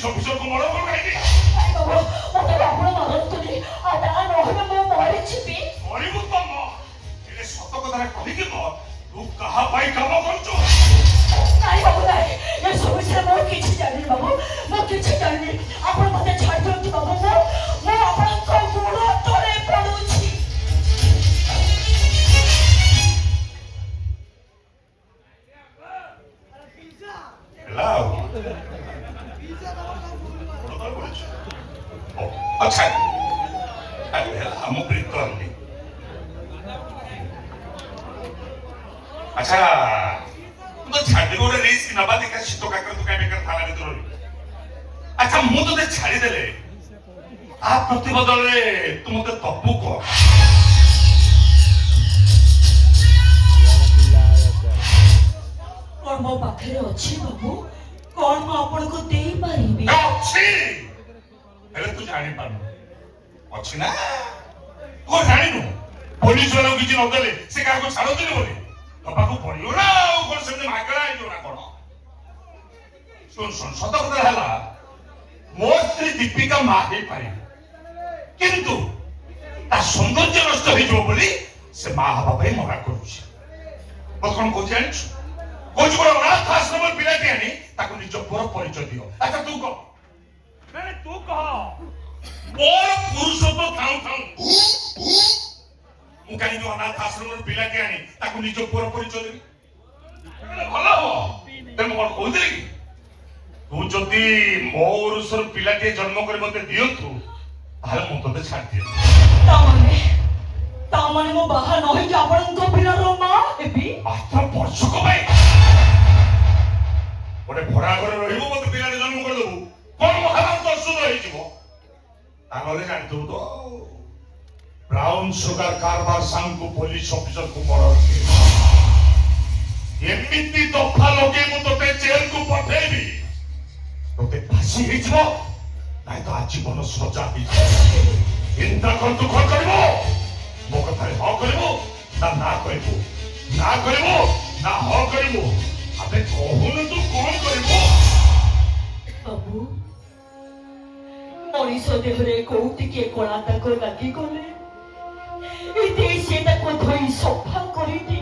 police officer को murder कर काहे ବାବୁ ମତେ ଆପଣ ମାରନ୍ତୁନି ତା ନହେଲେ ମୁଁ ମରିଯିବି मरिबु तो म एले सत कथा कहि के म तू कहा भाई काम करछु ନାଇଁ ବାବୁ ନାଇଁ ଏସବୁ ବିଷୟରେ ମୁଁ କିଛି ଜାଣିନି ବାବୁ ମୁଁ କିଛି ଜାଣିନି ଆପଣ ମତେ ଛାଡ଼ି ଦିଅନ୍ତୁ ବାବୁ ମୁଁ ଆପଣଙ୍କ ଗୋଡ଼ ତଳେ ପଡୁଛି लाओ अच्छा हम प्रीतम नहीं अच्छा तू तो छाड़ी गोटे रिस्क नबा देखा शीत काकर तू काहे बेकार थाना भीतर अच्छा मु तो छाड़ी देले आ प्रतिबदल रे तू मते तप्पू को कौन मो पाखरे अछि बाबू कौन मो आपन को देई पारिबी अछि हेले तू जानि पानु अछि ना को जानिनु पुलिस वाला किछि न देले से का को छाड़ो दिले बोली बाबा को पड़ियो ना कोन से मागला आइयो ना कोन सुन सुन सत कथा हला मोर स्त्री दीपिका मा हे पारि किंतु ता सौंदर्य नष्ट होई जो बोली से मा हबा भाई मगा करूछि बस कोन को जानिछु कोच को अनाथ आश्रम पिला के आनी ताको निज पर परिचय दियो अच्छा तू कह मैंने तू कह मोर पुरुष तो थाउ थाउ मु काई जो अनाथ आश्रम पिला के आनी ताको निज पर परिचय देबी भलो हो तेम कोन कहू दे कि तू जदी मोर सर पिला के जन्म कर मते दियंतु ताले मु तते छाड़ दिए तामने मो बाहा नहि कि आपन को पिला रो मां एबी मात्र वर्ष को भाई गोटे भड़ा घरे रहिबो मते पिला जन्म कर देबू कोन महाभारत अशुद्ध होई जीवो तानले जानथु तो ब्राउन सुगर कारबार सांग को पुलिस ऑफिसर को मर्डर के एमिति दफा लगे मु तते जेल को पठेबी तते फांसी हे जीवो नाइ तो आजीवन सजा ही चिंता कर तू कोन करबो मो कथा ह करबो ना करबो ना करबो ना ह करबो अबे कहून तू कौन करबो बाबू मनीष देहरे कोउटी के कोला तक लगी गले इते से तक धोई सफा करी दे